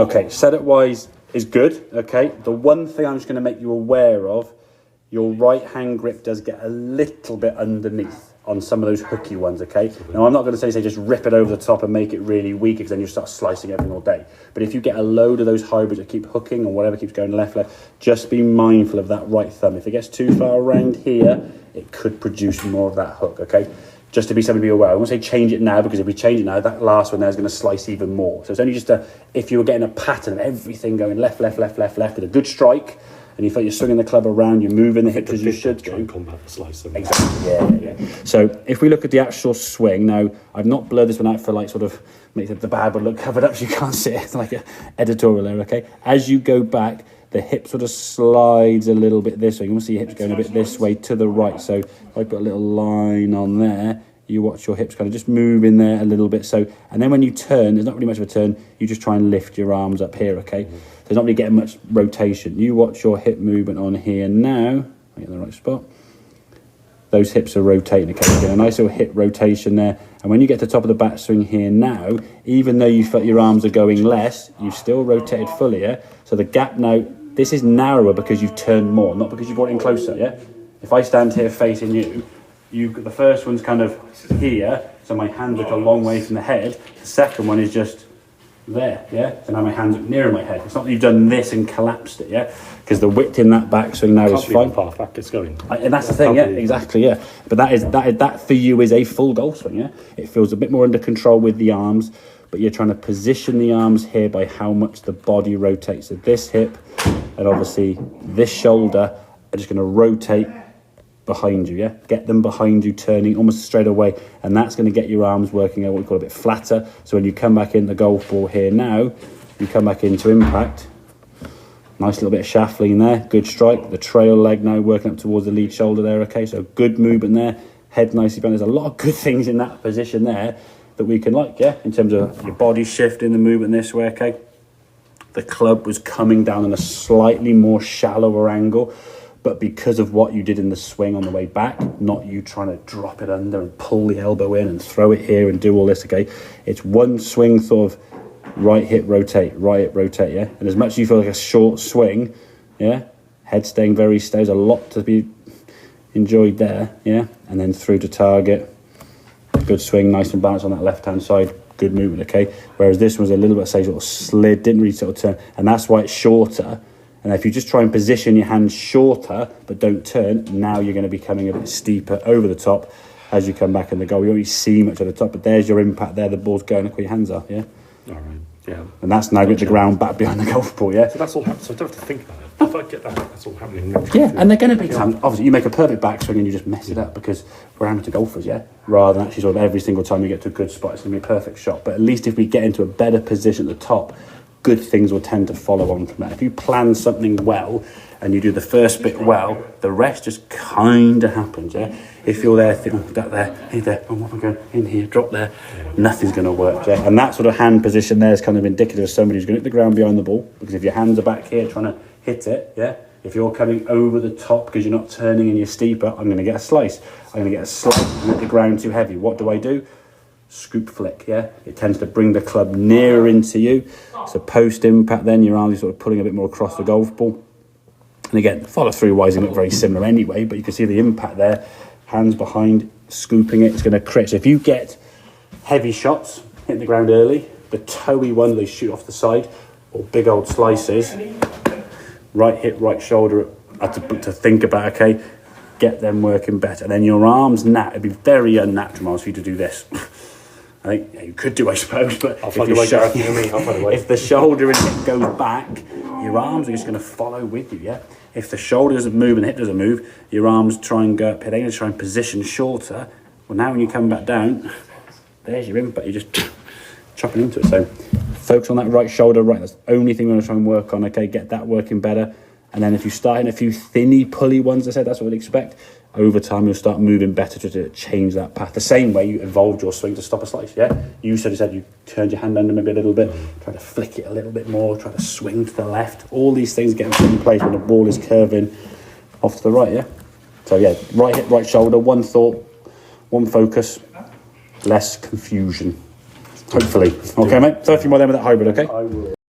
Okay, setup wise is good. Okay, the one thing I'm just going to make you aware of, your right hand grip does get a little bit underneath on some of those hooky ones. Okay, now I'm not going to say just rip it over the top and make it really weak, because then you start slicing everything all day. But if you get a load of those hybrids that keep hooking or whatever keeps going left, just be mindful of that right thumb. If it gets too far around here, it could produce more of that hook. Okay, just to be something to be aware. I won't say change it now, because if we change it now, that last one there is going to slice even more. So it's only just if you were getting a pattern of everything going left with a good strike, and you feel you're swinging the club around, you're moving the hips as you should try and combat the slice. Exactly, yeah. So if we look at the actual swing, now I've not blurred this one out for sort of make the bad one look covered up so you can't see it. It's like an editorial error, okay? As you go back, the hip sort of slides a little bit this way. You want to see your hips going a bit this way to the right. So if I put a little line on there, you watch your hips kind of just move in there a little bit. So, and then when you turn, there's not really much of a turn. You just try and lift your arms up here, okay? There's not really getting much rotation. You watch your hip movement on here now. Get in the right spot. Those hips are rotating, okay? You get a nice little hip rotation there. And when you get to the top of the backswing here now, even though you felt your arms are going less, you've still rotated fully, yeah? So the gap now, this is narrower because you've turned more, not because you've brought it in closer, yeah? If I stand here facing you, the first one's kind of here, so my hands look a long way from the head. The second one is just there, yeah? So now my hands are nearer my head. It's not that you've done this and collapsed it, yeah? Because the width in that backswing now is fine. How far back it's going. And that's the thing, yeah, exactly, yeah. But that for you is a full golf swing, yeah? It feels a bit more under control with the arms, but you're trying to position the arms here by how much the body rotates. So this hip and obviously this shoulder are just going to rotate behind you, yeah? Get them behind you, turning almost straight away, and that's going to get your arms working at what we call a bit flatter. So when you come back in the golf ball here now, you come back into impact. Nice little bit of shaft lean there, good strike. The trail leg now working up towards the lead shoulder there, okay? So good movement there, head nicely bent. There's a lot of good things in that position there that we can like, yeah? In terms of your body shifting the movement this way, okay? The club was coming down on a slightly more shallower angle, but because of what you did in the swing on the way back, not you trying to drop it under and pull the elbow in and throw it here and do all this, okay? It's one swing sort of right hip rotate, yeah? And as much as you feel like a short swing, yeah? Head staying very steady, there's a lot to be enjoyed there, yeah? And then through to target, good swing, nice and balanced on that left-hand side, good movement, okay? Whereas this was a little bit, say, sort of slid, didn't really sort of turn, and that's why it's shorter. And if you just try and position your hands shorter, but don't turn, now you're going to be coming a bit steeper over the top as you come back in the goal. You don't really see much at the top, but there's your impact there. The ball's going up where your hands are, yeah? All right, yeah. And that's now getting the ground back behind the golf ball, yeah? So that's all happening. So I don't have to think about it. If I get that, that's all happening. Yeah, and they're going to be times, obviously, you make a perfect backswing and you just mess it up because we're amateur golfers, yeah? Rather than actually sort of every single time you get to a good spot, it's going to be a perfect shot. But at least if we get into a better position at the top, good things will tend to follow on from that. If you plan something well and you do the first bit well, the rest just kind of happens, yeah? If you're there, think, oh, that there, here, there, oh, what am I going, in here, drop there, nothing's going to work, yeah? And that sort of hand position there is kind of indicative of somebody who's going to hit the ground behind the ball, because if your hands are back here trying to hit it, yeah? If you're coming over the top because you're not turning and you're steeper, I'm going to get a slice. I'm going to get a slice and hit the ground too heavy. What do? Scoop flick, yeah? It tends to bring the club nearer into you. So post-impact then, your arms are sort of pulling a bit more across the golf ball. And again, follow-through-wise, they look very similar anyway, but you can see the impact there. Hands behind, scooping it, it's going to crit. So if you get heavy shots, hit the ground early, the toey one, they shoot off the side, or big old slices, right hip, right shoulder, to think about, okay? Get them working better. And then your arms, it'd be very unnatural, Miles, for you to do this. I think you could do, I suppose, but if the shoulder and hip goes back, your arms are just going to follow with you, yeah? If the shoulder doesn't move and the hip doesn't move, your arms try and go up here. They're going to try and position shorter. Well, now when you come back down, there's your impact. You're just chopping into it. So focus on that right shoulder, right. That's the only thing we're going to try and work on, okay? Get that working better. And then if you start in a few thinny, pulley ones, I said, that's what we'd expect. Over time, you'll start moving better to change that path. The same way you evolved your swing to stop a slice, yeah? You sort of said you turned your hand under maybe a little bit, try to flick it a little bit more, try to swing to the left. All these things get in place when the ball is curving off to the right, yeah? So, yeah, right hip, right shoulder, one thought, one focus, less confusion, hopefully. Okay, mate? So a few more then with that hybrid, okay?